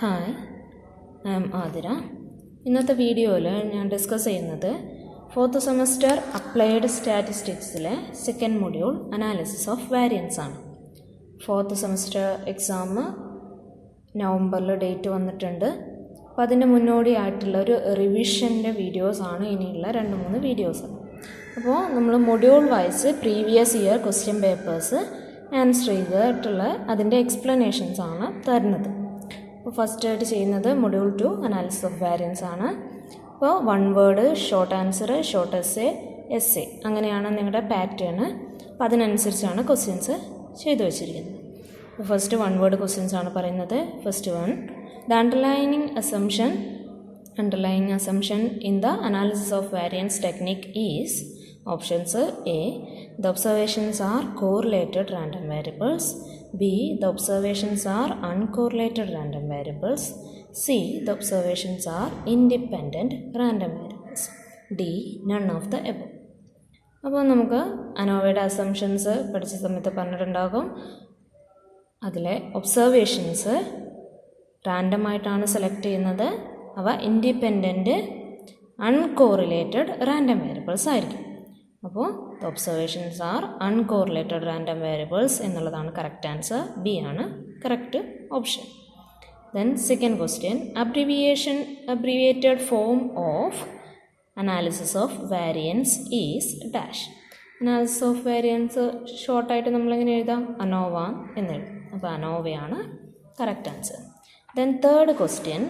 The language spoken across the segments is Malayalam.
Hi, I M Athira. ഇന്നത്തെ വീഡിയോയിൽ ഞാൻ ഡിസ്കസ് ചെയ്യുന്നത് 4th സെമസ്റ്റർ അപ്ലൈഡ് സ്റ്റാറ്റിസ്റ്റിക്സിലെ second module analysis of variance ആണ്. 4th സെമസ്റ്റർ എക്സാം നവംബറിൽ ഡേറ്റ് വന്നിട്ടുണ്ട്. അപ്പോൾ അതിൻ്റെ മുന്നോടിയായിട്ടുള്ള ഒരു റിവിഷൻ്റെ വീഡിയോസാണ് ഇനിയുള്ള 2-3 വീഡിയോസ്. അപ്പോൾ നമ്മൾ module wise previous year question papers answer ചെയ്തിട്ടുള്ള അതിൻ്റെ എക്സ്പ്ലനേഷൻസ് ആണ് തരുന്നത്. അപ്പോൾ ഫസ്റ്റ് ആയിട്ട് ചെയ്യുന്നത് മൊഡ്യൂൾ 2 അനാലിസിസ് ഓഫ് വാരിയൻസ് ആണ്. അപ്പോൾ 1 word, short answer, short essay അങ്ങനെയാണ് നിങ്ങളുടെ പാറ്റേൺ. അപ്പോൾ അതിനനുസരിച്ചാണ് ക്വസ്റ്റ്യൻസ് ചെയ്തു വച്ചിരിക്കുന്നത്. അപ്പോൾ ഫസ്റ്റ് 1 വേർഡ് ക്വസ്റ്റ്യൻസ് ആണ് പറയുന്നത്. First one, the underlining assumption in the analysis of variance technique is options A. The observations are correlated random variables. B. The observations are uncorrelated random variables. C. The observations are independent random variables. D. None of the above. അപ്പോൾ നമുക്ക് അനോവയുടെ അസംഷൻസ് പഠിച്ച സമയത്ത് പറഞ്ഞിട്ടുണ്ടാകും. അതിലെ ഒബ്സർവേഷൻസ് റാൻഡമായിട്ടാണ് സെലക്ട് ചെയ്യുന്നത്. അവ ഇൻഡിപെൻഡൻറ്റ് അൺകോറിലേറ്റഡ് റാൻഡം വേരിയബിൾസ് ആയിരിക്കും. അപ്പോൾ the observations are uncorrelated random variables എന്നുള്ളതാണ് കറക്റ്റ് ആൻസർ. ബി ആണ് correct option. Then second question, abbreviated form of analysis of variance is dash. Analysis of variance ഷോർട്ടായിട്ട് നമ്മളിങ്ങനെ എഴുതാം, അനോവ എന്നെഴുതും. അപ്പോൾ അനോവയാണ് correct answer. Then third question,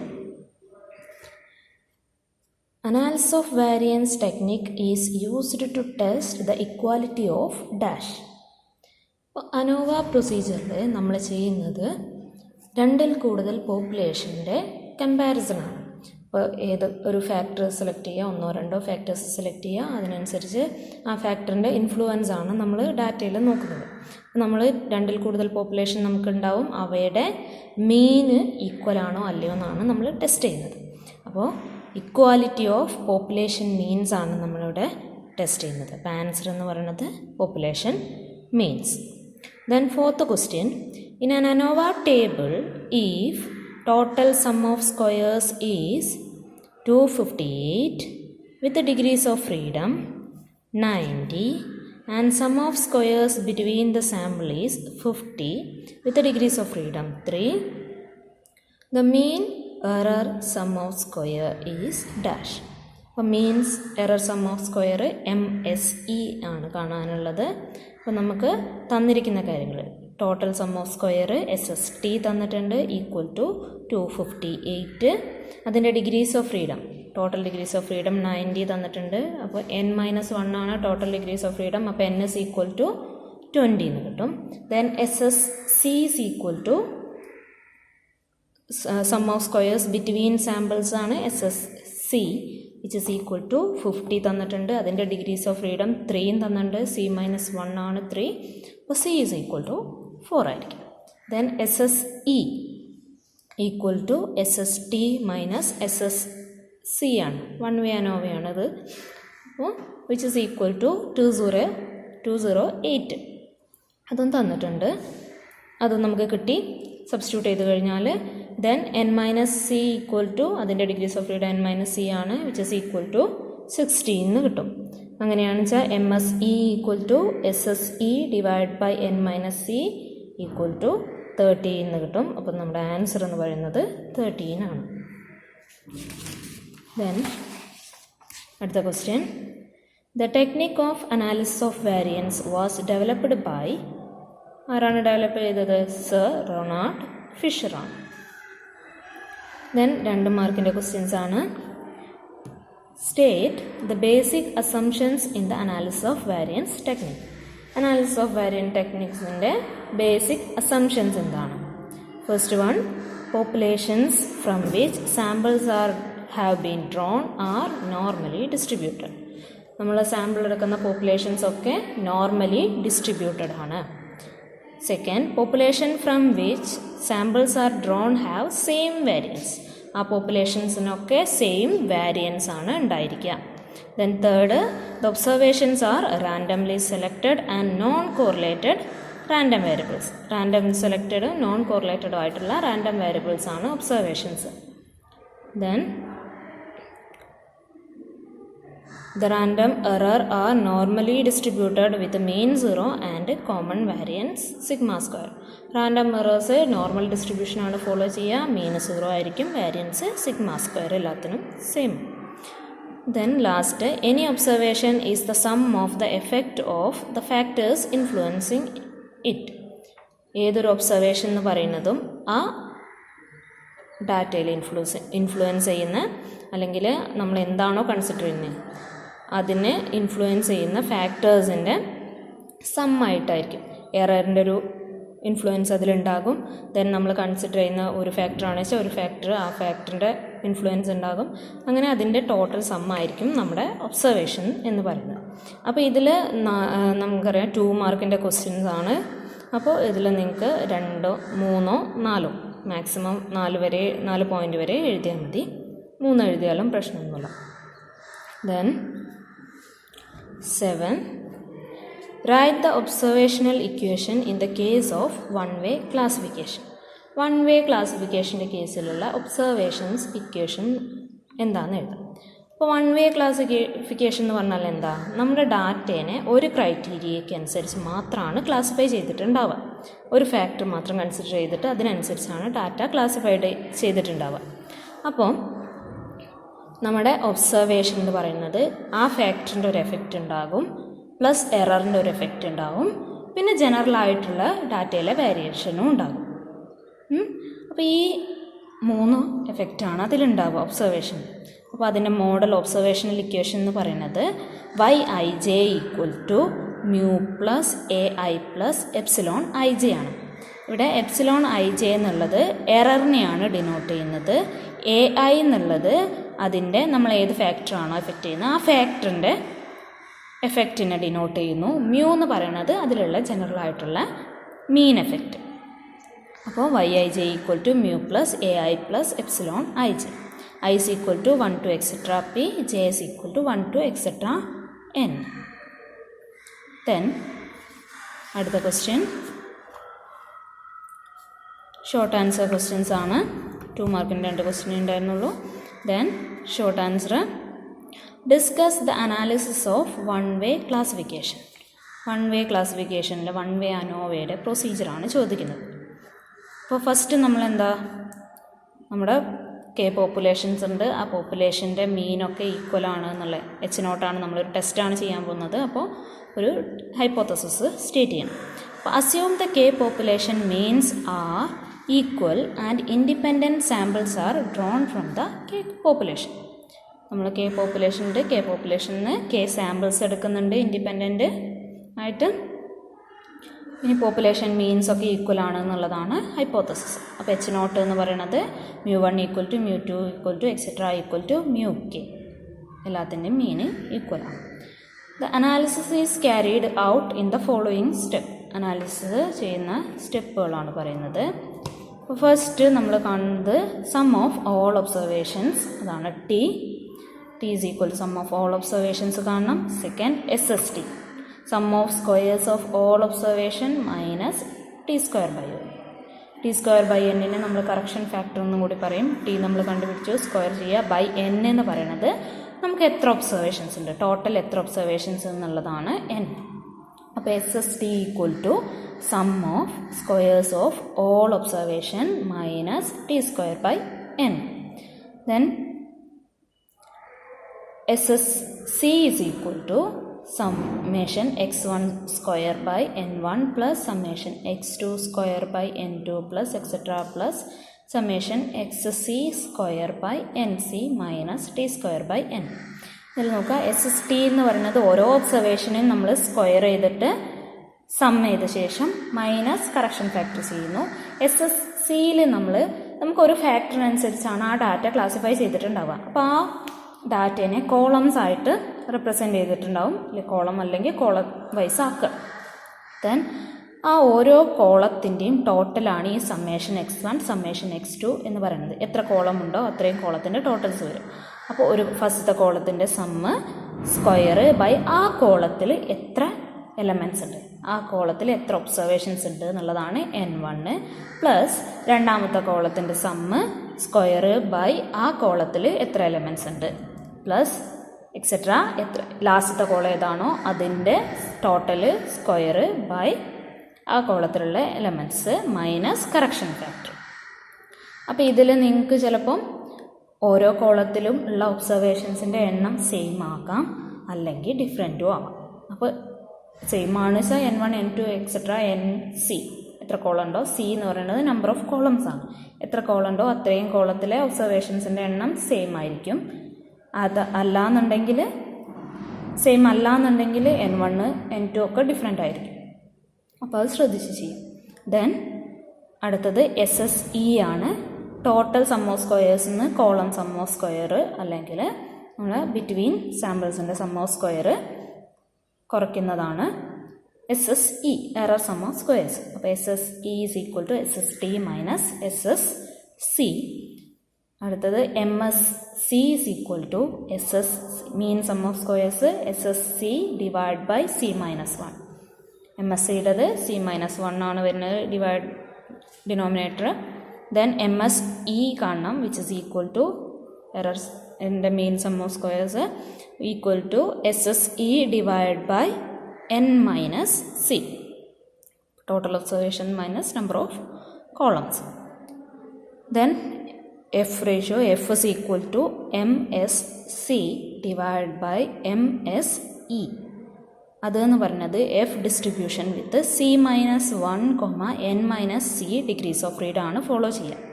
analysis of variance technique is used to test the equality of dash. അപ്പോൾ അനോവ പ്രൊസീജിയറിൽ നമ്മൾ ചെയ്യുന്നത് 2ൽ കൂടുതൽ പോപ്പുലേഷൻ്റെ കമ്പാരിസണാണ്. അപ്പോൾ ഏത് ഒരു ഫാക്ടർ സെലക്ട് ചെയ്യുക, 1-2 ഫാക്ടേഴ്സ് സെലക്ട് ചെയ്യുക, അതിനനുസരിച്ച് ആ ഫാക്ടറിൻ്റെ ഇൻഫ്ലുവൻസ് ആണ് നമ്മൾ ഡാറ്റയിൽ നോക്കുന്നത്. നമ്മൾ 2ൽ കൂടുതൽ പോപ്പുലേഷൻ നമുക്കുണ്ടാവും, അവയുടെ മീന് ഈക്വൽ ആണോ അല്ലയോ എന്നാണ് നമ്മൾ ടെസ്റ്റ് ചെയ്യുന്നത്. അപ്പോൾ ഇക്വാലിറ്റി ഓഫ് പോപ്പുലേഷൻ മീൻസ് ആണ് നമ്മളിവിടെ ടെസ്റ്റ് ചെയ്യുന്നത്. അപ്പോൾ ആൻസർ എന്ന് പറയുന്നത് population means. Then fourth question, in an ANOVA table if total sum of squares is 258 with degrees of freedom 90 and sum of squares between the sample is 50 with degrees of freedom 3, the mean error sum of square is dash. അപ്പോൾ means error sum of square MSE ആണ് കാണാനുള്ളത്. അപ്പോൾ നമുക്ക് തന്നിരിക്കുന്ന കാര്യങ്ങൾ, total sum of square SST തന്നിട്ടുണ്ട്, ഈക്വൽ ടു 258. അതിൻ്റെ degrees of freedom, total degrees of freedom 90 തന്നിട്ടുണ്ട്. അപ്പോൾ N-1 ആണ് ടോട്ടൽ ഡിഗ്രീസ് ഓഫ് ഫ്രീഡം. അപ്പോൾ N is equal to 20 എന്ന് കിട്ടും. Then SSC is equal to sum of squares between samples ആണ് SSC, which is equal to 50 തന്നിട്ടുണ്ട്. അതിൻ്റെ ഡിഗ്രീസ് ഓഫ് ഫ്രീഡം 3 തന്നിട്ടുണ്ട്. C-1 ആണ് 3. അപ്പോൾ C is equal to 4 ആയിരിക്കും. Then SSE equal to SST minus SSC ആണ്, 1 വേ അനോവയാണത്. അപ്പോൾ വിച്ച് ഇസ് ഈക്വൽ ടു 208 അതും തന്നിട്ടുണ്ട്. അതും നമുക്ക് കിട്ടി. സബ്സ്റ്റിറ്റ്യൂട്ട് ചെയ്ത് കഴിഞ്ഞാൽ ദെൻ N-C ഈക്വൽ ടു അതിൻ്റെ ഡിഗ്രീസ് ഓഫ് ഫ്രീഡം N-C ആണ്, വിച്ച് ഇസ് ഈക്വൽ ടു 16 എന്ന് കിട്ടും. അങ്ങനെയാണെന്ന് വെച്ചാൽ MSE equal to SSE divide by N-C equal to 13 എന്ന് കിട്ടും. അപ്പം നമ്മുടെ ആൻസർ എന്ന് പറയുന്നത് 13 ആണ്. ദെൻ അടുത്ത question, the technique of analysis of variance was developed by, ആരാണ് ഡെവലപ്പ് ചെയ്തത്? സർ റൊണാൾഡ് ഫിഷറാണ്. ദെൻ 2 മാർക്കിൻ്റെ ക്വസ്റ്റ്യൻസ് ആണ്. State the basic assumptions in the analysis of variance technique. Analysis of variance ടെക്നിക്സിൻ്റെ ബേസിക് അസംഷൻസ് എന്താണ്? First one, populations from which samples have been drawn are normally distributed. നമ്മൾ സാമ്പിൾ എടുക്കുന്ന പോപ്പുലേഷൻസ് ഒക്കെ നോർമലി ഡിസ്ട്രിബ്യൂട്ടഡ് ആണ്. Second, population from which samples are drawn have same variance. ആ പോപ്പുലേഷൻസിനൊക്കെ സെയിം വാരിയൻസ് ആണ് ഉണ്ടായിരിക്കുക. Then third, the observations are randomly selected and non-correlated random variables. Random സെലക്റ്റഡും നോൺ കോറിലേറ്റഡും ആയിട്ടുള്ള റാൻഡം വേരിയബിൾസ് ആണ് observations. Then the random error are normally distributed with mean 0 and common variance sigma square. Random errors normal distribution ആണ് ഫോളോ ചെയ്യുക. മീൻ 0 ആയിരിക്കും, വാരിയൻസ് സിഗ്മ സ്ക്വയർ എല്ലാത്തിനും same. Then last, any observation is the sum of the effect of the factors influencing it. ഏതൊരു ഒബ്സർവേഷൻ എന്ന് പറയുന്നതും ആ ഡാറ്റയിൽ ഇൻഫ്ലുവൻസ് ചെയ്യുന്ന, അല്ലെങ്കിൽ നമ്മൾ എന്താണോ കൺസിഡർ ചെയ്യുന്നത് അതിനെ ഇൻഫ്ലുവൻസ് ചെയ്യുന്ന ഫാക്ടേഴ്സിൻ്റെ സമ്മായിട്ടായിരിക്കും. എററിൻ്റെ ഒരു ഇൻഫ്ലുവൻസ് അതിലുണ്ടാകും. ദെൻ നമ്മൾ കൺസിഡർ ചെയ്യുന്ന ഒരു ഫാക്ടറാണെന്ന് വെച്ചാൽ ഒരു ഫാക്ടർ, ആ ഫാക്ടറിൻ്റെ ഇൻഫ്ലുവൻസ് ഉണ്ടാകും. അങ്ങനെ അതിൻ്റെ ടോട്ടൽ സമ്മായിരിക്കും നമ്മുടെ ഒബ്സർവേഷൻ എന്ന് പറയുന്നത്. അപ്പോൾ ഇതിൽ നമുക്കറിയാം 2 മാർക്കിൻ്റെ ക്വസ്റ്റ്യൻസ് ആണ്. അപ്പോൾ ഇതിൽ നിങ്ങൾക്ക് 2, 3, 4 മാക്സിമം 4 പോയിൻ്റ് വരെ എഴുതിയാൽ മതി. 3 എഴുതിയാലും പ്രശ്നമൊന്നുമില്ല. Then 7. Write the observational equation in the case of one-way classification. One-way classification കേസിലുള്ള ഒബ്സർവേഷൻസ് ഇക്വേഷൻ എന്താണെന്ന് എഴുതാം. അപ്പോൾ വൺ-വേ ക്ലാസിഫിക്കേഷൻ എന്ന് പറഞ്ഞാൽ എന്താ? നമ്മുടെ ഡാറ്റേനെ ഒരു ക്രൈറ്റീരിയയ്ക്ക് അനുസരിച്ച് മാത്രമാണ് ക്ലാസിഫൈ ചെയ്തിട്ടുണ്ടാവുക. ഒരു ഫാക്ടർ മാത്രം കൺസിഡർ ചെയ്തിട്ട് അതിനനുസരിച്ചാണ് ഡാറ്റ ക്ലാസിഫൈഡ് ചെയ്തിട്ടുണ്ടാവുക. അപ്പോൾ നമ്മുടെ ഒബ്സർവേഷൻ എന്ന് പറയുന്നത് ആ ഫാക്ടറിൻ്റെ ഒരു എഫക്റ്റ് ഉണ്ടാകും, പ്ലസ് എററിൻ്റെ ഒരു എഫക്റ്റ് ഉണ്ടാകും, പിന്നെ ജനറലായിട്ടുള്ള ഡാറ്റയിലെ വേരിയേഷനും ഉണ്ടാകും. അപ്പോൾ ഈ 3 എഫക്റ്റാണ് അതിലുണ്ടാവുക ഒബ്സർവേഷൻ. അപ്പോൾ അതിൻ്റെ മോഡൽ ഒബ്സർവേഷണൽ ഇക്വേഷൻ എന്ന് പറയുന്നത് yij = μ + ai + εij ആണ്. ഇവിടെ εij എന്നുള്ളത് എററിനെയാണ് ഡിനോട്ട് ചെയ്യുന്നത്. ai എന്നുള്ളത് അതിൻ്റെ നമ്മൾ ഏത് ഫാക്ടറാണോ എഫക്റ്റ് ചെയ്യുന്നത് ആ ഫാക്ടറിൻ്റെ എഫക്റ്റിനെ ഡിനോട്ട് ചെയ്യുന്നു. മ്യൂ എന്ന് പറയുന്നത് അതിലുള്ള ജനറൽ ആയിട്ടുള്ള മീൻ എഫക്റ്റ്. അപ്പോൾ yij = μ + ai + εij. I is equal to 1 to etc. p, j is equal to 1 to etc. n. Then അടുത്ത ക്വസ്റ്റ്യൻ ഷോർട്ട് ആൻസർ ക്വസ്റ്റ്യൻസ് ആണ്. 2 മാർക്കിൻ്റെ 2 ക്വസ്റ്റ്യൻ ഉണ്ടായിരുന്നുള്ളൂ. Then short answer, discuss the analysis of one way classification. One way ക്ലാസിഫിക്കേഷനിൽ വൺ-വേ അനോവയുടെ പ്രൊസീജിയറാണ് ചോദിക്കുന്നത്. അപ്പോൾ ഫസ്റ്റ് നമ്മളെന്താ, നമ്മുടെ പോപ്പുലേഷൻസ് ഉണ്ട്, ആ പോപ്പുലേഷൻ്റെ മീനൊക്കെ ഈക്വൽ ആണ് എന്നുള്ള H0 നമ്മളൊരു ടെസ്റ്റാണ് ചെയ്യാൻ പോകുന്നത്. അപ്പോൾ ഒരു ഹൈപ്പോത്തസിസ് സ്റ്റേറ്റ് ചെയ്യണം. അപ്പോൾ assume the population means are equal and independent samples are drawn from the population. നമ്മൾ പോപ്പുലേഷനുണ്ട്, പോപ്പുലേഷനിൽ സാമ്പിൾസ് എടുക്കുന്നുണ്ട് ഇൻഡിപെൻഡൻറ്റ് ആയിട്ട്. ഇനി പോപ്പുലേഷൻ മീൻസ് ഒക്കെ ഈക്വൽ ആണ് എന്നുള്ളതാണ് ഹൈപ്പോത്തസിസ്. അപ്പോൾ H0 എന്ന് പറയുന്നത് μ1 = μ2 = etc. = μk. എല്ലാത്തിൻ്റെയും മീന് ഈക്വൽ ആണ്. The analysis is carried out in the following step. Analysis ചെയ്യുന്ന സ്റ്റെപ്പുകളാണ് പറയുന്നത്. അപ്പോൾ ഫസ്റ്റ് നമ്മൾ കാണുന്നത് സം ഓഫ് ഓൾ ഒബ്സർവേഷൻസ്, അതാണ് T is equal sum of all observations കാണണം. Second SST, sum of squares of all observation minus t²/n. t²/n നമ്മൾ കറക്ഷൻ ഫാക്ടർ എന്നും കൂടി പറയും. ടി നമ്മൾ കണ്ടുപിടിച്ചു, സ്ക്വയർ ചെയ്യുക, ബൈ n എന്ന് പറയുന്നത് നമുക്ക് എത്ര ഒബ്സർവേഷൻസ് ഉണ്ട്, ടോട്ടൽ എത്ര ഒബ്സർവേഷൻസ് എന്നുള്ളതാണ് n. അപ്പോൾ SST = sum of squares of all observation minus t²/n. Then SSC is equal to summation x1² / n1 plus summation x2² / n2 plus etc. plus summation xc² / nc minus t²/n. ഇതിൽ നോക്കുക, SST എന്ന് പറയുന്നത് ഓരോ ഒബ്സർവേഷനെയും നമ്മൾ സ്ക്വയർ ചെയ്തിട്ട് സം ചെയ്ത ശേഷം മൈനസ് കറക്ഷൻ ഫാക്ടർ ചെയ്യുന്നു. SSCയിൽ നമുക്കൊരു ഫാക്ടറിനനുസരിച്ചാണ് ആ ഡാറ്റ ക്ലാസിഫൈ ചെയ്തിട്ടുണ്ടാവുക. അപ്പോൾ ആ ഡാറ്റേനെ കോളംസ് ആയിട്ട് റെപ്രസെൻ്റ് ചെയ്തിട്ടുണ്ടാവും, കോളം അല്ലെങ്കിൽ കോളം വൈസ് ആക്കുക. ദെൻ ആ ഓരോ കോളത്തിൻ്റെയും ടോട്ടലാണ് ഈ സമ്മേഷൻ x1 സമ്മേഷൻ x2 എന്ന് പറയുന്നത്. എത്ര കോളം ഉണ്ടോ അത്രയും കോളത്തിൻ്റെ ടോട്ടൽസ് വരും. അപ്പോൾ ഒരു ഫസ്റ്റത്തെ കോളത്തിൻ്റെ സമ്മ് സ്ക്വയർ ബൈ ആ കോളത്തിൽ എത്ര എലമെൻറ്റ്സ് ഉണ്ട് ആ കോളത്തിൽ എത്ര ഒബ്സർവേഷൻസ് ഉണ്ട് എന്നുള്ളതാണ് N1 പ്ലസ് രണ്ടാമത്തെ കോളത്തിൻ്റെ സമ്മ് സ്ക്വയർ ബൈ ആ കോളത്തിൽ എത്ര എലമെൻറ്റ്സ് ഉണ്ട് പ്ലസ് എക്സെട്ര എത്ര ലാസ്റ്റത്തെ കോളം ഏതാണോ അതിൻ്റെ ടോട്ടൽ സ്ക്വയർ ബൈ ആ കോളത്തിലുള്ള എലമെൻറ്റ്സ് മൈനസ് കറക്ഷൻ ഫാക്ടർ. അപ്പോൾ ഇതിൽ നിങ്ങൾക്ക് ചിലപ്പം ഓരോ കോളത്തിലും ഉള്ള ഒബ്സർവേഷൻസിൻ്റെ എണ്ണം സെയിം ആക്കാം, അല്ലെങ്കിൽ ഡിഫറെൻറ്റും ആവാം. അപ്പോൾ സെയിം ആണ് വെച്ചാൽ N1 N2 എക്സെട്ര NC എത്ര കോളം ഉണ്ടോ, C എന്ന് പറയുന്നത് നമ്പർ ഓഫ് കോളംസ് ആണ്. എത്ര കോളം ഉണ്ടോ അത്രയും കോളത്തിലെ ഒബ്സർവേഷൻസിൻ്റെ എണ്ണം സെയിം ആയിരിക്കും. അത് അല്ലാന്നുണ്ടെങ്കിൽ സെയിം അല്ലാന്നുണ്ടെങ്കിൽ N1 N2 ഒക്കെ ഡിഫറെൻ്റ് ആയിരിക്കും. അപ്പോൾ അത് ശ്രദ്ധിച്ച് ചെയ്യും. ദെൻ അടുത്തത് SSE ആണ്. ടോട്ടൽ സം ഓഫ് സ്ക്വയേഴ്സിൽ നിന്ന് കോളം സം ഓഫ് സ്ക്വയർ അല്ലെങ്കിൽ നമ്മൾ ബിറ്റ്വീൻ സാമ്പിൾസിൻ്റെ സം ഓഫ് സ്ക്വയർ കുറയ്ക്കുന്നതാണ് SSE, error sum of squares. അപ്പോൾ SSE is equal to SST minus SSC. അടുത്തത് MSC is equal to mean sum of squares SSC divide by C minus 1. MSCയുടേത് C മൈനസ് 1 ആണ് വരുന്നത് ഡിനോമിനേറ്റർ. ദെൻ MSE കാണണം, which is equal to errors in the mean sum of squares equal to SSE divide by N minus C. Total observation minus number of columns. Then F ratio F is equal to MSC divide by MSE. അതെന്ന് പറഞ്ഞത് F distribution with C minus 1, N minus C degrees of freedom ആണ് ഫോളോ ചെയ്യുക.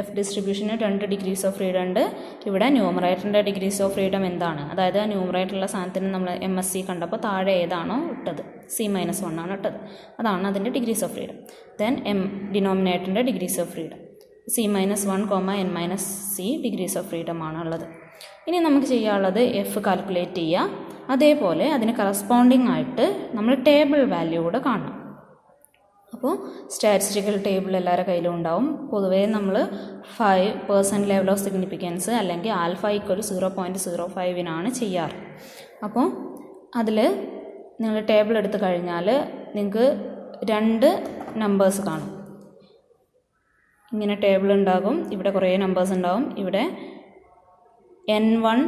F ഡിസ്ട്രിബ്യൂഷന് 2 ഡിഗ്രീസ് ഓഫ് ഫ്രീഡം ഉണ്ട്. ഇവിടെ ന്യൂമറേറ്ററിൻ്റെ ഡിഗ്രീസ് ഓഫ് ഫ്രീഡം എന്താണ്, അതായത് ആ ന്യൂമറേറ്ററുള്ള സാധനത്തിന് നമ്മൾ MSC കണ്ടപ്പോൾ താഴെ ഏതാണോ ഇട്ടത് C മൈനസ് 1 ആണ് ഇട്ടത്, അതാണ് അതിൻ്റെ ഡിഗ്രീസ് ഓഫ് ഫ്രീഡം. ദെൻ ഡിനോമിനേറ്ററിൻ്റെ degrees of freedom C minus 1, N minus C degrees of freedom ആണ് ഉള്ളത്. ഇനി നമുക്ക് ചെയ്യാനുള്ളത് F കാൽക്കുലേറ്റ് ചെയ്യുക. അതേപോലെ അതിന് കറസ്പോണ്ടിങ് ആയിട്ട് നമ്മൾ ടേബിൾ വാല്യൂ കൂടെ കാണണം. അപ്പോൾ സ്റ്റാറ്റിസ്റ്റിക്കൽ ടേബിൾ എല്ലാവരുടെ കയ്യിലും ഉണ്ടാവും. പൊതുവേ നമ്മൾ 5% ലെവൽ ഓഫ് സിഗ്നിഫിക്കൻസ് അല്ലെങ്കിൽ ആൽഫ ഈക്വൽ 0.05 ചെയ്യാറ്. അപ്പോൾ അതിൽ നിങ്ങൾ ടേബിൾ എടുത്ത് കഴിഞ്ഞാൽ നിങ്ങൾക്ക് 2 നമ്പേഴ്സ് കാണും. ഇങ്ങനെ ടേബിൾ ഉണ്ടാകും, ഇവിടെ കുറേ നമ്പേഴ്സ് ഉണ്ടാകും. ഇവിടെ N1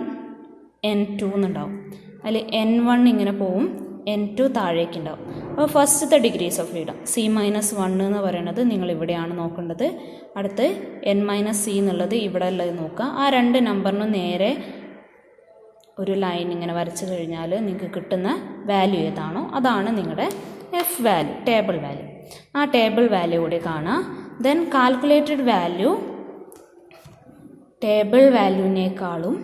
N2 എന്നുണ്ടാവും. അതിൽ N1 ഇങ്ങനെ പോവും, N2 താഴേക്ക് ഉണ്ടാവും. അപ്പോൾ ഫസ്റ്റത്തെ degrees of freedom C minus 1 എന്ന് പറയുന്നത് നിങ്ങൾ ഇവിടെയാണ് നോക്കേണ്ടത്. അടുത്ത് N മൈനസ് C എന്നുള്ളത് ഇവിടെ ഉള്ളത് നോക്കുക. ആ 2 നമ്പറിനും നേരെ ഒരു ലൈൻ ഇങ്ങനെ വരച്ച് കഴിഞ്ഞാൽ നിങ്ങൾക്ക് കിട്ടുന്ന വാല്യൂ ഏതാണോ അതാണ് നിങ്ങളുടെ F വാല്യൂ, ടേബിൾ വാല്യൂ. ആ ടേബിൾ വാല്യൂ കൂടി കാണുക. ദെൻ കാൽക്കുലേറ്റഡ് വാല്യൂ ടേബിൾ വാല്യൂവിനേക്കാളും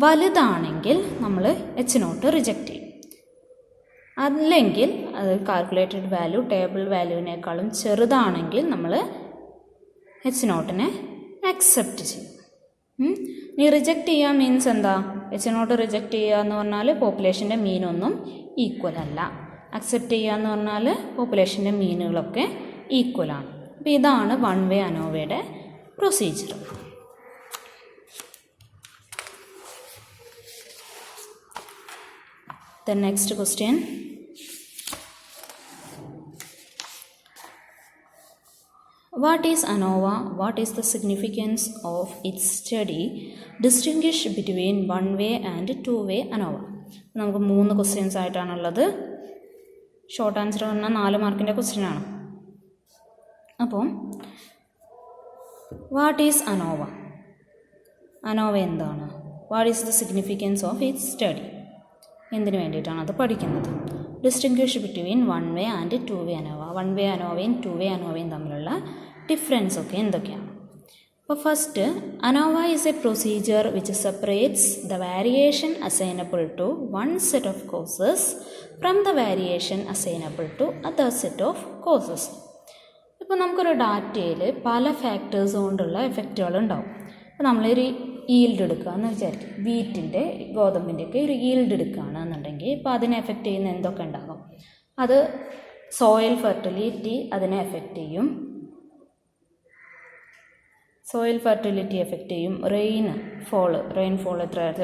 വലുതാണെങ്കിൽ നമ്മൾ H0 റിജക്റ്റ് ചെയ്യും. അല്ലെങ്കിൽ അത് കാൽക്കുലേറ്റഡ് വാല്യൂ ടേബിൾ വാല്യൂവിനേക്കാളും ചെറുതാണെങ്കിൽ നമ്മൾ H0 അക്സെപ്റ്റ് ചെയ്യും. ഇനി റിജക്റ്റ് ചെയ്യുക മീൻസ് എന്താ? H0 റിജക്റ്റ് ചെയ്യുക എന്ന് പറഞ്ഞാൽ പോപ്പുലേഷൻ്റെ മീനൊന്നും ഈക്വൽ അല്ല. അക്സെപ്റ്റ് ചെയ്യുക എന്ന് പറഞ്ഞാൽ പോപ്പുലേഷൻ്റെ മീനുകളൊക്കെ ഈക്വലാണ്. അപ്പോൾ ഇതാണ് വൺ വേ അനോവയുടെ procedure. The next question. What is ANOVA? What is the significance of its study? Distinguish between one-way and two-way ANOVA. നമുക്ക് 3 ക്വസ്റ്റ്യൻസ് ആയിട്ടാണുള്ളത്. ഷോർട്ട് ആൻസർ പറഞ്ഞാൽ 4 മാർക്കിൻ്റെ ക്വസ്റ്റ്യൻ ആണ്. അപ്പോൾ വാട്ട് ഈസ് അനോവ? അനോവ എന്താണ്? What is the significance of its study? എന്തിനു വേണ്ടിയിട്ടാണ് അത് പഠിക്കുന്നത്? Distinguish between one way and two way ANOVA. One way അനോവയും ടു വേ അനോവയും തമ്മിലുള്ള ഡിഫറൻസ് ഒക്കെ എന്തൊക്കെയാണ്? അപ്പോൾ first, ANOVA is a procedure which separates the variation assignable to one set of causes from the variation assignable to other set of causes. ഇപ്പോൾ നമുക്കൊരു ഡാറ്റയിൽ പല ഫാക്ടേഴ്സ് കൊണ്ടുള്ള എഫക്റ്റുകൾ ഉണ്ടാവും. അപ്പോൾ നമ്മളൊരു ഈൽഡ് എടുക്കുക എന്ന് വിചാരിക്കും. വീറ്റിൻ്റെ ഗോതമ്പിൻ്റെയൊക്കെ ഒരു ഈൽഡ് എടുക്കുകയാണെന്നുണ്ടെങ്കിൽ ഇപ്പോൾ അതിനെ എഫക്റ്റ് ചെയ്യുന്ന എന്തൊക്കെ ഉണ്ടാകും? അത് സോയിൽ ഫെർട്ടിലിറ്റി അതിനെ എഫക്റ്റ് ചെയ്യും. സോയിൽ ഫെർട്ടിലിറ്റി എഫക്റ്റ് ചെയ്യും. റെയിൻഫോൾ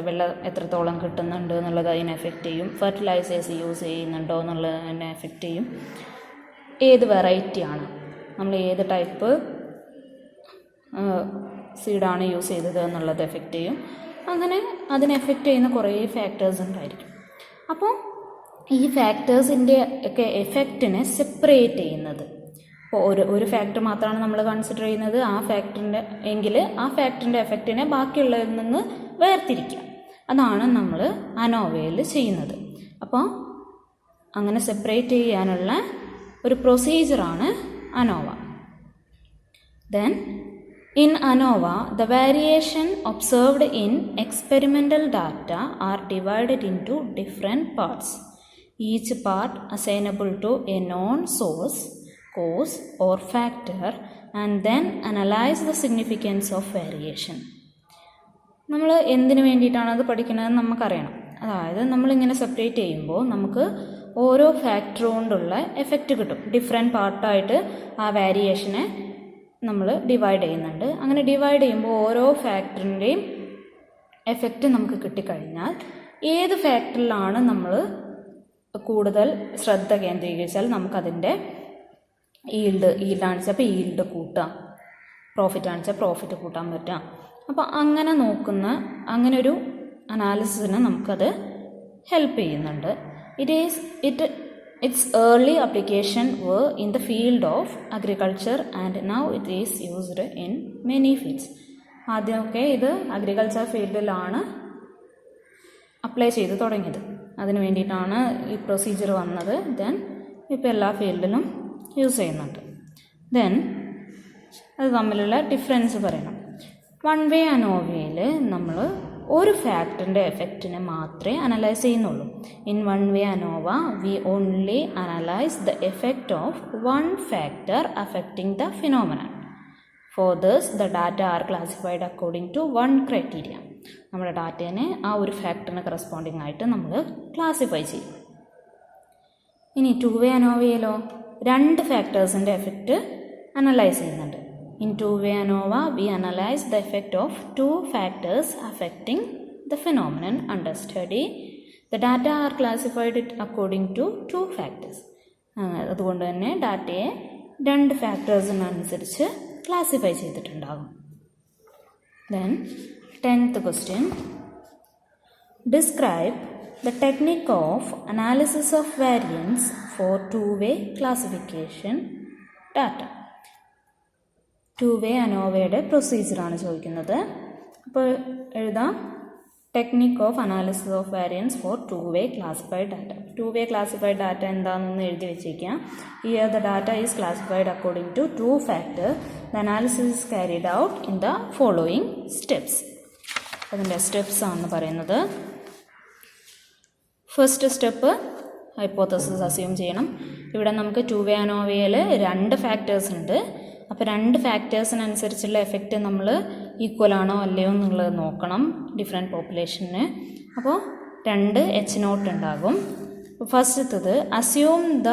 വെള്ളം എത്രത്തോളം കിട്ടുന്നുണ്ട് എന്നുള്ളത് അതിനെ എഫക്റ്റ് ചെയ്യും. ഫെർട്ടിലൈസേഴ്സ് യൂസ് ചെയ്യുന്നുണ്ടോ എന്നുള്ളതിനെ എഫക്റ്റ് ചെയ്യും. ഏത് വെറൈറ്റിയാണ്, നമ്മൾ ഏത് ടൈപ്പ് സീഡാണ് യൂസ് ചെയ്തത് എന്നുള്ളത് എഫക്റ്റ് ചെയ്യും. അങ്ങനെ അതിനെ എഫക്റ്റ് ചെയ്യുന്ന കുറേ ഫാക്ടേഴ്സ് ഉണ്ടായിരിക്കും. അപ്പോൾ ഈ ഫാക്ടേഴ്സിൻ്റെ ഒക്കെ എഫക്റ്റിനെ സെപ്പറേറ്റ് ചെയ്യുന്നത്, ഇപ്പോൾ ഒരു ഫാക്ടർ മാത്രമാണ് നമ്മൾ കൺസിഡർ ചെയ്യുന്നത്, ആ ഫാക്ടറിൻ്റെ എഫക്റ്റിനെ ബാക്കിയുള്ളതിൽ നിന്ന് വേർതിരിക്കുക. അതാണ് നമ്മൾ അനോവയിൽ ചെയ്യുന്നത്. അപ്പോൾ അങ്ങനെ സെപ്പറേറ്റ് ചെയ്യാനുള്ള ഒരു പ്രൊസീജിയറാണ് ANOVA. Then in ANOVA, the variation observed in experimental data are divided into different parts, each part assignable to a known source, cause or factor, and then analyze the significance of variation. നമ്മൾ എന്തിനു വേണ്ടിയിട്ടാണ് അത് പഠിക്കുന്നത് നമുക്കറിയണം. അതായത് നമ്മളിങ്ങനെ സെപ്പറേറ്റ് ചെയ്യുമ്പോൾ നമുക്ക് ഓരോ ഫാക്ടർ കൊണ്ടുള്ള എഫക്റ്റ് കിട്ടും. ഡിഫറെൻറ്റ് പാർട്ടായിട്ട് ആ വേരിയേഷനെ നമ്മൾ ഡിവൈഡ് ചെയ്യുന്നുണ്ട്. അങ്ങനെ ഡിവൈഡ് ചെയ്യുമ്പോൾ ഓരോ ഫാക്ടറിൻ്റെയും എഫക്റ്റ് നമുക്ക് കിട്ടിക്കഴിഞ്ഞാൽ ഏത് ഫാക്ടറിലാണ് നമ്മൾ കൂടുതൽ ശ്രദ്ധ കേന്ദ്രീകരിച്ചാൽ നമുക്കതിൻ്റെ ഈൽഡാണെന്ന് വെച്ചാൽ ഈൽഡ് കൂട്ടാം, പ്രോഫിറ്റ് ആണെന്ന് വെച്ചാൽ പ്രോഫിറ്റ് കൂട്ടാൻ പറ്റാം. അപ്പോൾ അങ്ങനെ അങ്ങനെ ഒരു അനാലിസിസിന് നമുക്കത് ഹെൽപ്പ് ചെയ്യുന്നുണ്ട്. Its early application were in the field of agriculture and now it is used in many fields. ആദ്യമൊക്കെ ഇത് അഗ്രികൾച്ചർ ഫീൽഡിലാണ് അപ്ലൈ ചെയ്ത് തുടങ്ങിയത്. അതിന് വേണ്ടിയിട്ടാണ് ഈ പ്രൊസീജിയർ വന്നത്. ദെൻ ഇപ്പോൾ എല്ലാ ഫീൽഡിലും യൂസ് ചെയ്യുന്നുണ്ട്. ദെൻ അത് തമ്മിലുള്ള ഡിഫറൻസ് പറയണം. വൺ വേ അനോവയിൽ നമ്മൾ ഒരു ഫാക്ടറിൻ്റെ എഫക്റ്റിനെ മാത്രമേ അനലൈസ് ചെയ്യുന്നുള്ളൂ. In one way ANOVA we only analyse the effect of one factor affecting the phenomenon. For this the data are classified according to one criteria. നമ്മുടെ ഡാറ്റേനെ ആ ഒരു ഫാക്ടറിന് കറസ്പോണ്ടിങ് ആയിട്ട് നമ്മൾ ക്ലാസിഫൈ ചെയ്യും. ഇനി ടു വേ അനോവയിലോ രണ്ട് ഫാക്ടേഴ്സിൻ്റെ എഫക്റ്റ് അനലൈസ് ചെയ്യുന്നുണ്ട്. In two-way ANOVA, we analyze the effect of two factors affecting the phenomenon under study. The data are classified according to two factors. അതുകൊണ്ട് തന്നെ ഡാറ്റയെ രണ്ട് ഫാക്ടേഴ്സിനനുസരിച്ച് ക്ലാസിഫൈ ചെയ്തിട്ടുണ്ടാകും. Then 10th question. Describe the technique of analysis of variance for two-way classification data. Two way അനോവയുടെ പ്രൊസീജിയറാണ് ചോദിക്കുന്നത്. അപ്പോൾ എഴുതാം technique of analysis of variance for two way classified data. Two way classified data എന്താണെന്ന് എഴുതി വെച്ചേക്കാം. Here the data is classified according to two factor. The analysis is carried out in the following steps. അതിൻ്റെ സ്റ്റെപ്സ് ആണെന്ന് പറയുന്നത്. ഫസ്റ്റ് സ്റ്റെപ്പ് ഹൈപ്പോത്തസിസ് അസ്യൂം ചെയ്യണം. ഇവിടെ നമുക്ക് ടു വേ അനോവയിൽ രണ്ട് ഫാക്ടേഴ്സ് ഉണ്ട്. അപ്പോൾ രണ്ട് ഫാക്ടേഴ്സിനനുസരിച്ചുള്ള എഫക്റ്റ് നമ്മൾ ഈക്വൽ ആണോ അല്ലയോ എന്നുള്ളത് നോക്കണം ഡിഫറെൻറ്റ് പോപ്പുലേഷന്. അപ്പോൾ രണ്ട് H0 ഉണ്ടാകും. ഫസ്റ്റത്തത് assume the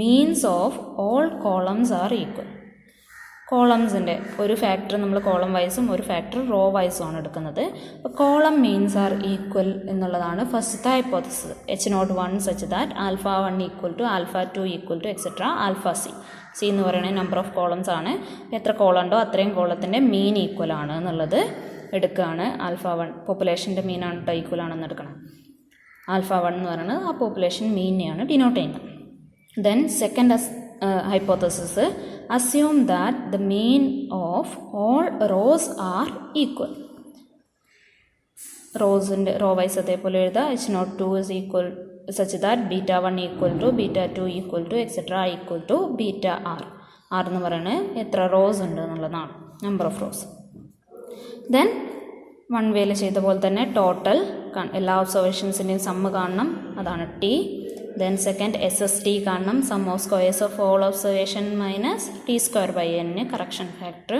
means of all columns are equal. കോളംസിൻ്റെ ഒരു ഫാക്ടർ നമ്മൾ കോളം വൈസും ഒരു ഫാക്ടർ റോ വൈസും ആണ് എടുക്കുന്നത്. അപ്പോൾ കോളം മീൻസ് ആർ ഈക്വൽ എന്നുള്ളതാണ് ഫസ്റ്റത്തെ hypothesis. H01 such that α1 equal to α2 equal to etcetera α C എന്ന് പറയുന്നത് നമ്പർ ഓഫ് കോളംസ് ആണ്. എത്ര കോളം ഉണ്ടോ അത്രയും കോളത്തിൻ്റെ മീൻ ഈക്വൽ ആണ് എന്നുള്ളത് എടുക്കുകയാണ്. α1 പോപ്പുലേഷൻ്റെ മീനാണ് കേട്ടോ ഈക്വൽ ആണെന്ന് എടുക്കണം. α1 എന്ന് പറയുന്നത് ആ പോപ്പുലേഷൻ മീനെയാണ് ഡിനോട്ട് ചെയ്യുന്നത്. Then second hypothesis assume that the mean of all rows are equal. റോസിൻ്റെ റോ വൈസ് അതേപോലെ എഴുതുക. H02 is equal such that β1 equal to β2 equal to etc equal to βr. R എന്ന് പറയുന്നത് എത്ര റോസ് ഉണ്ട് എന്നുള്ളതാണ്, number of rows. Then one വേയിൽ ചെയ്ത പോലെ തന്നെ ടോട്ടൽ എല്ലാ ഒബ്സർവേഷൻസിൻ്റെയും സമ്മ് കാണണം, അതാണ് T. ദെൻ സെക്കൻഡ് SST കാണണം, sum of squares of all observation minus T²/n correction factor.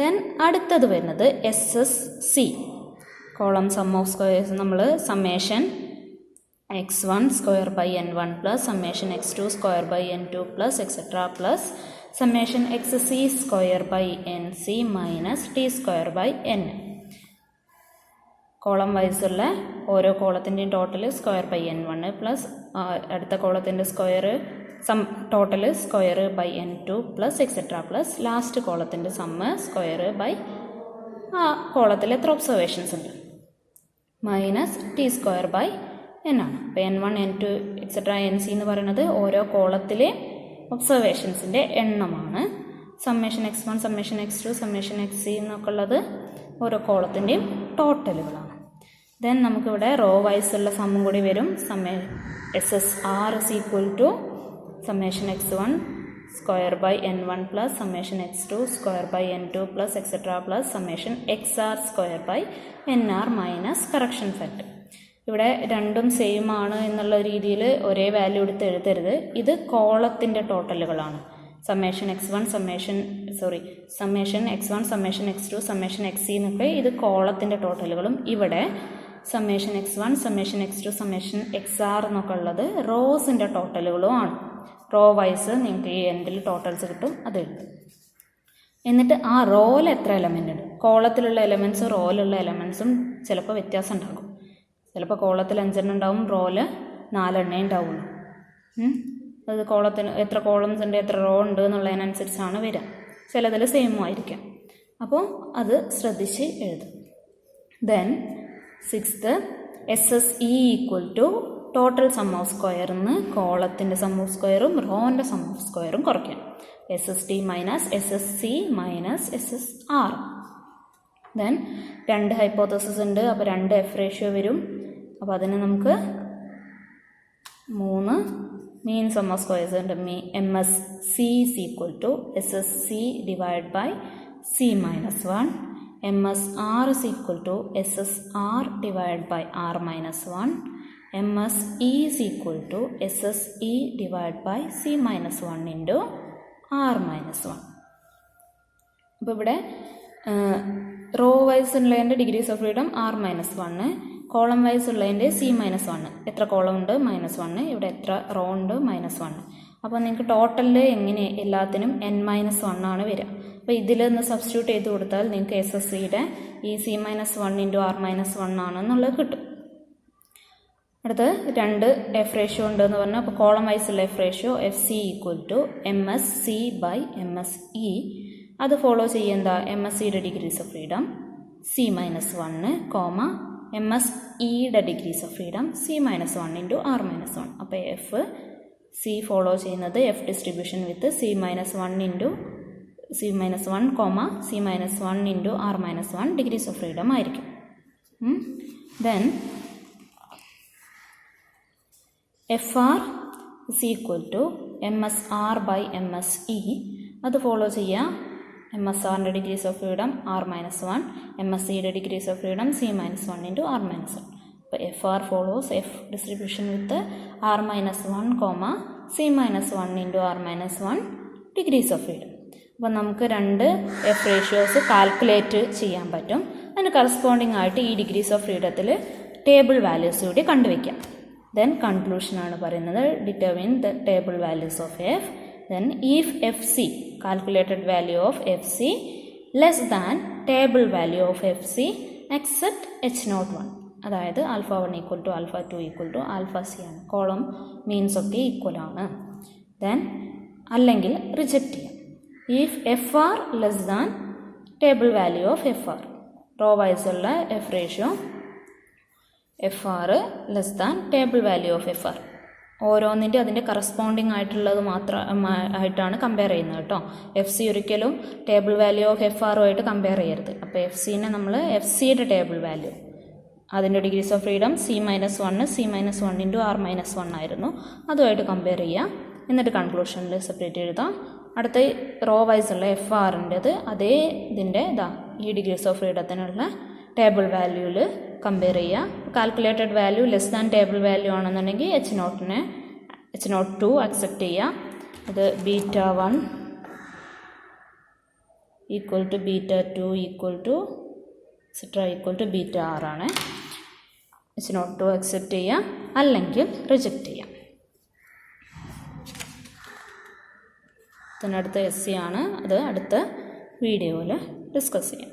Then അടുത്തത് വരുന്നത് SSC column sum of squares. നമ്മൾ summation x1 square by n1 plus summation x2 square by n2 plus etc plus summation X C square by N C minus T square by N. Column വൈസുള്ള ഓരോ കോളത്തിൻ്റെയും total square by n1 plus അടുത്ത കോളത്തിൻ്റെ square total square by n2 plus etcetera plus last കോളത്തിൻ്റെ സമ്മ് സ്ക്വയർ ബൈ ആ കോളത്തിൽ എത്ര ഒബ്സർവേഷൻസ് ഉണ്ട് minus T square by n ആണ്. അപ്പോൾ n1 n2 etcetera n c എന്ന് പറയുന്നത് ഓരോ കോളത്തിലെ ഒബ്സർവേഷൻസിൻ്റെ എണ്ണമാണ്. Summation x1 summation x2 summation xc എന്നൊക്കെ ഉള്ളത് ഓരോ കോളത്തിൻ്റെയും ടോട്ടലുകളാണ്. ദെൻ നമുക്കിവിടെ റോ വൈസുള്ള സമ്മും കൂടി വരും. SSR is equal to summation x1 square by n1 plus summation x2 square by n2 plus etc plus summation xr square by nr minus correction factor. ഇവിടെ രണ്ടും സെയിം ആണ് എന്നുള്ള രീതിയിൽ ഒരേ വാല്യൂ എടുത്ത് എഴുതരുത്. ഇത് കോളത്തിൻ്റെ ടോട്ടലുകളാണ്. Summation x1 summation x1 summation x2 summation xc എന്നൊക്കെ ഇത് കോളത്തിൻ്റെ ടോട്ടലുകളും ഇവിടെ summation x1 summation x2 summation xr എന്നൊക്കെ ഉള്ളത് റോസിൻ്റെ ടോട്ടലുകളുമാണ്. റോ വൈസ് നിങ്ങൾക്ക് ഈ എൻഡിൽ ടോട്ടൽസ് കിട്ടും, അത് എഴുതും. എന്നിട്ട് ആ റോയിൽ എത്ര എലമെൻ്റ് ഉണ്ട്, കോളത്തിലുള്ള എലമെൻസും റോയിലുള്ള എലമെൻസും ചിലപ്പോൾ വ്യത്യാസം ഉണ്ടാകും. ചിലപ്പോൾ കോളത്തിൽ 5 എണ്ണം ഉണ്ടാവും, റോയിൽ 4 എണ്ണേ ഉണ്ടാവുള്ളൂ. അത് കോളത്തിന് എത്ര കോളംസ് ഉണ്ട് എത്ര റോ ഉണ്ട് എന്നുള്ളതിനനുസരിച്ചാണ് വരിക. ചിലതിൽ സെയിമും ആയിരിക്കാം. അപ്പോൾ അത് ശ്രദ്ധിച്ച് എഴുതും. Then 6th SSE equal to total sum of സ്ക്വയറിന്ന് കോളത്തിൻ്റെ സം ഓഫ് സ്ക്വയറും റോൻ്റെ സം ഓഫ് സ്ക്വയറും കുറയ്ക്കാം. SST minus SSC minus SSR. Then 2 hypothesis ഉണ്ട്. അപ്പോൾ 2 F റേഷ്യോ വരും. അപ്പോൾ അതിന് നമുക്ക് 3 മീൻ സം ഓഫ് സ്ക്വയേഴ്സ് ഉണ്ട്. MSC is equal to SSC divide by C minus 1. MSR is equal to SSR divided by R minus 1. MSE is equal to SSE divided by C minus 1 into R minus 1. അപ്പോൾ ഇവിടെ റോ വൈസ് ഉള്ളതിൻ്റെ degrees of freedom R minus 1, column wise ഉള്ളതിൻ്റെ C minus 1. എത്ര കോളം ഉണ്ട് -1, ഇവിടെ എത്ര റോ ഉണ്ട് -1. അപ്പോൾ നിങ്ങൾക്ക് ടോട്ടലിൽ എങ്ങനെ എല്ലാത്തിനും n-1 ആണ് വരിക. അപ്പോൾ ഇതിലൊന്ന് സബ്സ്റ്റിറ്റ്യൂട്ട് ചെയ്ത് കൊടുത്താൽ നിങ്ങൾക്ക് SSCയുടെ ഈ C-1 ഇൻറ്റു R-1 ആണെന്നുള്ളത് കിട്ടും. അടുത്ത് 2 F റേഷ്യോ ഉണ്ടെന്ന് പറഞ്ഞാൽ അപ്പോൾ കോളം വൈസുള്ള F ratio FC equal to MSC by MSE. അത് ഫോളോ ചെയ്യുന്ന MSCയുടെ ഡിഗ്രീസ് ഓഫ് ഫ്രീഡം C-1, MSEയുടെ degrees of freedom C-1 into R-1. അപ്പോൾ C ഫോളോ ചെയ്യുന്നത് F distribution with C-1 into C-1, C-1 into R-1 degrees of freedom ആയിരിക്കും. Then FR is equal to MSR by MSE. അത് ഫോളോ ചെയ്യാം. MSRൻ്റെ ഡിഗ്രീസ് ഓഫ് ഫ്രീഡം R-1, MSEയുടെ degrees of freedom C-1 into R-1. അപ്പോൾ FR follows F distribution with R-1, C-1 into R-1 degrees of freedom. അപ്പോൾ നമുക്ക് 2 F റേഷ്യോസ് കാൽക്കുലേറ്റ് ചെയ്യാൻ പറ്റും. അതിന് കറസ്പോണ്ടിങ് ആയിട്ട് ഈ ഡിഗ്രീസ് ഓഫ് ഫ്രീഡത്തിൽ ടേബിൾ വാല്യൂസ് കൂടി കണ്ടുവയ്ക്കാം. ദെൻ കൺക്ലൂഷനാണ് പറയുന്നത്, determine the table values of F. Then if FC calculated value of FC less than table value of FC except H01. അതായത് α1 equal to α2 equal to αc ആണ്. കോളം മീൻസ് ഒക്കെ ഈക്വൽ ആണ്. ദെൻ അല്ലെങ്കിൽ റിജക്റ്റ് ചെയ്യാം. if FR less than table value of FR, row വൈസുള്ള F ratio FR less than table value of FR. ഓരോന്നിൻ്റെ അതിൻ്റെ കറസ്പോണ്ടിങ് ആയിട്ടുള്ളത് ആയിട്ടാണ് കമ്പയർ ചെയ്യുന്നത് കേട്ടോ. FC ഒരിക്കലും ടേബിൾ വാല്യൂ ഓഫ് FRുമായിട്ട് കമ്പയർ ചെയ്യരുത്. അപ്പോൾ FCനെ നമ്മൾ FCയുടെ ടേബിൾ വാല്യൂ, അതിൻ്റെ degrees of freedom C-1 into R-1 ആയിരുന്നു, അതുമായിട്ട് കമ്പയർ ചെയ്യാം. എന്നിട്ട് കൺക്ലൂഷനിൽ സെപ്പറേറ്റ് എഴുതാം. അടുത്ത റോ വൈസുള്ള FRൻ്റെത് അതേ ഇതിൻ്റെ ഈ ഡിഗ്രീസ് ഓഫ് ഫ്രീഡത്തിനുള്ള ടേബിൾ വാല്യൂവിൽ കമ്പയർ ചെയ്യുക. Calculated value less than table value ആണെന്നുണ്ടെങ്കിൽ H02 അക്സെപ്റ്റ് ചെയ്യുക. അത് β1 equal to β2 equal to βR ആണ്. H02 അക്സെപ്റ്റ് ചെയ്യുക, അല്ലെങ്കിൽ റിജക്റ്റ് ചെയ്യാം. ഇതിനടുത്ത എസ് സി ആണ്, അത് അടുത്ത വീഡിയോയിൽ ഡിസ്കസ് ചെയ്യാം.